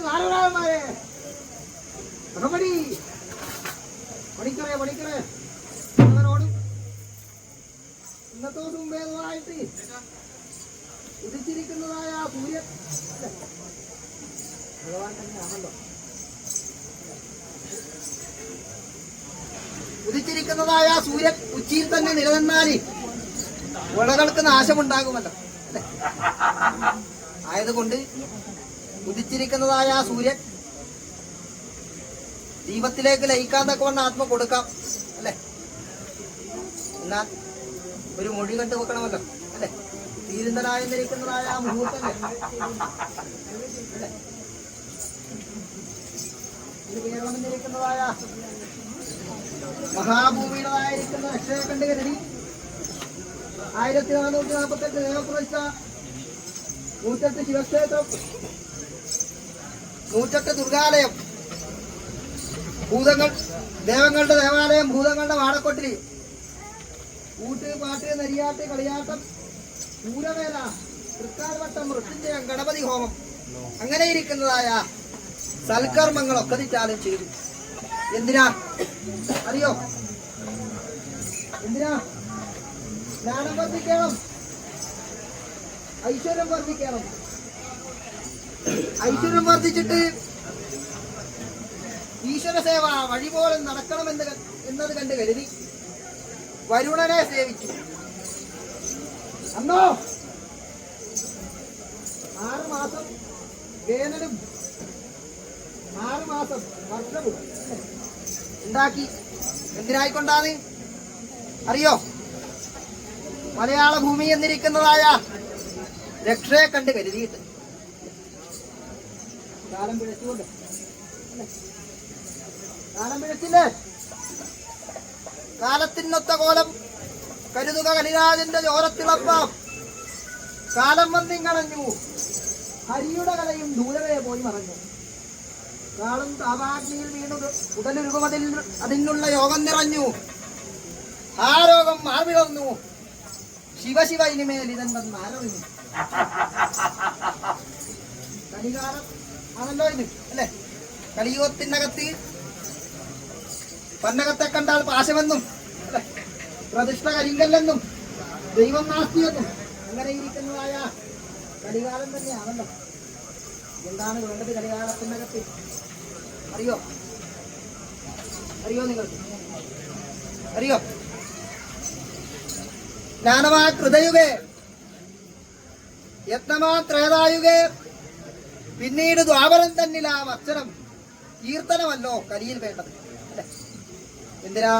നാലുരാമാരെ പണി പണിക്കറേ പണിക്കറേ അവരോടും ഇന്നത്തെ ദിവസം ഭേദമായിട്ട് ഉദിച്ചിരിക്കുന്നതായ സൂര്യൻ ഭഗവാൻ തന്നെയാണല്ലോ. ഉദിച്ചിരിക്കുന്നതായ സൂര്യൻ ഉച്ചിയിൽ തന്നെ നിലനിന്നാല് വിളകൾക്ക് നാശമുണ്ടാകുമല്ലോ അല്ലെ. ആയതുകൊണ്ട് ഉദിച്ചിരിക്കുന്നതായ സൂര്യൻ ദീപത്തിലേക്ക് ലയിക്കാൻ തക്കവണ്ണം ആത്മ കൊടുക്കാം അല്ലെ. എന്നാൽ ഒരു മൊഴി കണ്ടു വെക്കണമല്ലോ അല്ലെ. തീരുന്നതായിരിക്കുന്നതായ മുഹൂർത്തല്ലേ അല്ലെ. കേരളം എന്നിരിക്കുന്നതായ മഹാഭൂമിയുടേതായിരിക്കുന്ന അക്ഷയകണ്ഠ കരുതി 1448 ദേവപ്രതിഷ്ഠ, 108 ശിവക്ഷേത്രം, 108 ദുർഗാലയം, ഭൂതങ്ങൾ ദേവങ്ങളുടെ ദേവാലയം, ഭൂതങ്ങളുടെ വാടക്കൊട്ടില്, കൂട്ട് പാട്ട് നരിയാട്ട് കളിയാട്ടം, പൂരവേല, തൃക്കാൽവട്ടം, മൃത്യുഞ്ജയം, ഗണപതി ഹോമം, അങ്ങനെ ഇരിക്കുന്നതായ സൽക്കർമ്മങ്ങളൊക്കെ തിറ്റാലും ചെയ്തു. എന്തിനാ അറിയോ? എന്തിനാ? ജ്ഞാനം വർദ്ധിക്കണം, ഐശ്വര്യം വർദ്ധിക്കണം. ഐശ്വര്യം വർദ്ധിച്ചിട്ട് ഈശ്വര സേവ വഴി പോലെ എന്നത് കണ്ട് കരുതി വരുണനെ സേവിച്ചു. അന്നോ 6 മാസം വേനലും 6 മാസം വർഷവും ഉണ്ടാക്കി. എന്തിനായിക്കൊണ്ടാണ് അറിയോ? മലയാള ഭൂമി എന്നിരിക്കുന്നതായ രക്ഷയെ കണ്ട് കരുതിയിട്ട് കാലം പിഴച്ചുകൊണ്ട് കാലം പിഴച്ചില്ലേ? കാലത്തിനൊത്ത കോലം കരുതുക കലിരാജന്റെ ചോരത്തിളപ്പാം. കാലം വന്നിങ്ങണഞ്ഞു, ഹരിയുടെ കലയും ദൂരവേ പോയി മറഞ്ഞു. കാലം താപാഗ്നിയിൽ വീണു ഉടലുരുകും, അതിനുള്ള യോഗം നിറഞ്ഞു. ആ രോഗം മാർവിളർന്നു, ശിവശിവ ഇനിമേൽ ഇതെന്തെന്ന് ആരറിഞ്ഞു. കലികാലം ആണല്ലോ ഇത് അല്ലെ. കലിയുഗത്തിനകത്ത് പന്നകത്തെ കണ്ടാൽ പാശമെന്നും അല്ലെ, പ്രതിഷ്ഠ കരിങ്കല്ലെന്നും ദൈവം നാസ്തിയെന്നും അങ്ങനെ ഇരിക്കുന്നതായ കലികാലം തന്നെയാണല്ലോ. എന്താണ് വേണ്ടത് കലികാലത്തിനകത്ത് അറിയോ? അറിയോ? നിങ്ങൾക്ക് അറിയോ? ജ്ഞാനമാ കൃതയുഗേ, യത്നമാ ത്രേതായുഗേ, പിന്നീട് ദ്വാപരം തന്നിലാം അക്ഷരം കീർത്തനമല്ലോ കലിയിൽ വേണ്ടത് അല്ലെ. എന്തിനാ?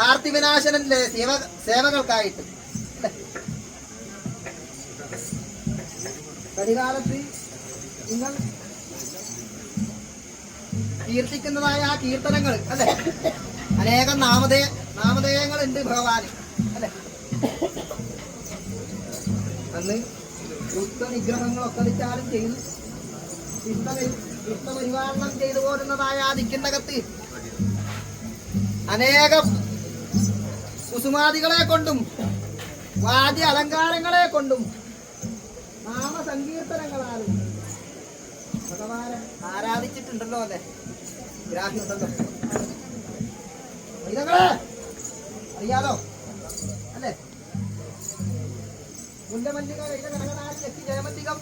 ആർത്തിവിനാശനന്റെ സേവകൾക്കായിട്ട് അല്ലെ. കലികാലത്ത് നിങ്ങൾ കീർത്തിക്കുന്നതായ ആ കീർത്തനങ്ങൾ അല്ലെ, അനേകം നാമധേയങ്ങളുണ്ട് ഭഗവാന് അല്ലെ. അന്ന് നിഗ്രഹങ്ങളൊക്കെ വിചാരം ചെയ്തു ഇഷ്ടപരിപാലനം ചെയ്തു പോരുന്നതായ ആ ദിക്കിനകത്ത് അനേകം കുസുമാദികളെ കൊണ്ടും വാദ്യ അലങ്കാരങ്ങളെ കൊണ്ടും നാമസങ്കീർത്തനങ്ങളാലും ഭഗവാനെ ആരാധിച്ചിട്ടുണ്ടല്ലോ അല്ലെ. ഗ്രാഹ്യമുണ്ടല്ലോ ഇതങ്ങളെ അറിയാലോ അല്ലെ. മുല്ലമല്ലിക കനകനാരി ജയമന്തികം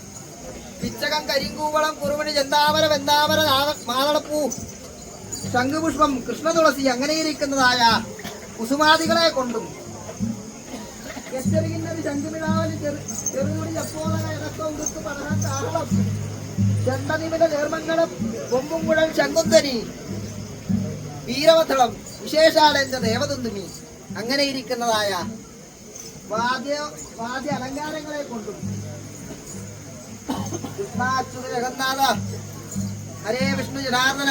പിച്ചകം കരിങ്കൂവളം കുറുവണി ചെന്താമര വെന്താമര മാതളപ്പൂ ശംഖുപുഷ്പം കൃഷ്ണതുളസി അങ്ങനെയിരിക്കുന്നതായ കുസുമാദികളെ കൊണ്ടും എച്ചെറിയുന്നത് ശംഖുമിടാവലി ചെറുതുടി അപ്പോളക ഇടക്ക ഉടുത്ത് പടഹം താളം ചെണ്ടനിമില നേർമംഗളം കൊമ്പുംകുഴൽ ശങ്കുന്തരി വീരവഥളം വിശേഷാലെന്റെ ദേവതുന്തുമി അങ്ങനെ ഇരിക്കുന്നതായ വാദ്യ അലങ്കാരങ്ങളെ കൊണ്ടും കൃഷ്ണാച്യുത ജഗന്നാഥ ഹരേ വിഷ്ണു ജനാർദ്ദന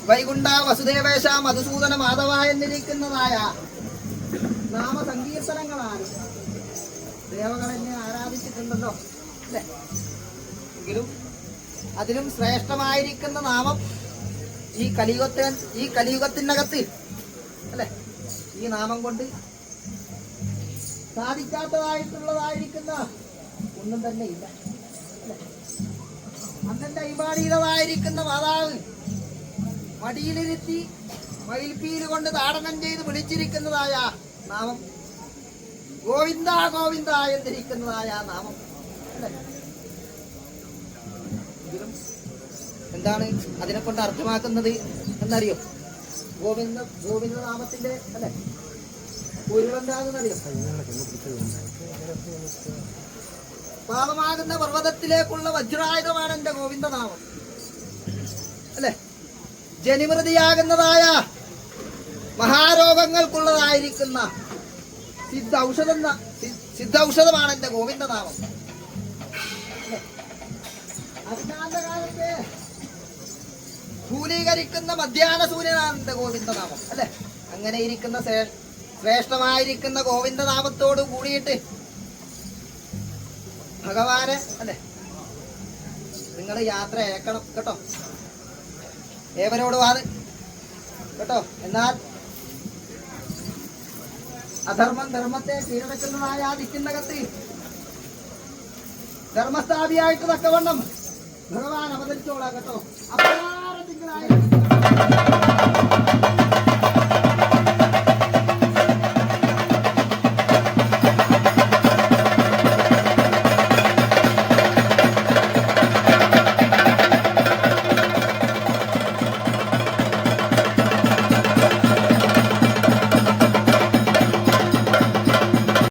വൈകുണ്ഠ വസുദേവേശ മധുസൂദന മാധവ എന്നിരിക്കുന്നതായ നാമസങ്കീർത്തനങ്ങളാണ് ദേവകളെന്നെ ആരാധിച്ചിട്ടുണ്ടല്ലോ അല്ലെ. എങ്കിലും അതിലും ശ്രേഷ്ഠമായിരിക്കുന്ന നാമം ഈ കലിയുഗത്തിനകത്ത് അല്ലെ. ഈ നാമം കൊണ്ട് സാധിക്കാത്തതായിട്ടുള്ളതായിരിക്കുന്ന ഒന്നും തന്നെ ഇല്ല. അന്നന്റെ അഭിമാനീയതായിരിക്കുന്ന മാതാവ് മടിയിലിരുത്തി മയിൽപ്പീല് കൊണ്ട് താടനം ചെയ്ത് വിളിച്ചിരിക്കുന്നതായ നാമം ഗോവിന്ദ ഗോവിന്ദ എന്നിരിക്കുന്നതായ നാമം. ഇതിലും എന്താണ് അതിനെ കൊണ്ട് അർത്ഥമാക്കുന്നത് എന്നറിയോ? ഗോവിന്ദ നാമത്തിന്റെ അല്ലെ ഒരുവെന്താണെന്നറിയോ? പാപമാകുന്ന പർവ്വതത്തിലേക്കുള്ള വജ്രായുധമാണ് എന്റെ ഗോവിന്ദനാമം അല്ലെ. ജനിമൃതിയാകുന്നതായ മഹാരോഗങ്ങൾക്കുള്ളതായിരിക്കുന്ന സിദ്ധൌഷധമാണ് എന്റെ ഗോവിന്ദനാമം. അജ്ഞാതകാലത്തെ ഭൂലീകരിക്കുന്ന മധ്യാഹ്ന സൂര്യനാണ് എന്റെ ഗോവിന്ദനാമം അല്ലെ. അങ്ങനെ ഇരിക്കുന്ന ശ്രേഷ്ഠമായിരിക്കുന്ന ഗോവിന്ദനാമത്തോട് കൂടിയിട്ട് ഭഗവാനെ അല്ലെ നിങ്ങൾ യാത്ര അയക്കണം കേട്ടോ. ഏവരോട് വാത് കേട്ടോ. എന്നാൽ അധർമ്മം ധർമ്മത്തെ കീഴടക്കുന്നതായ ആ ദിക്കിനകത്ത് ധർമ്മസ്ഥാപിയായിട്ട് തക്കവണ്ണം ഭഗവാൻ അവതരിച്ചോളാം കേട്ടോ. അപ്പോൾ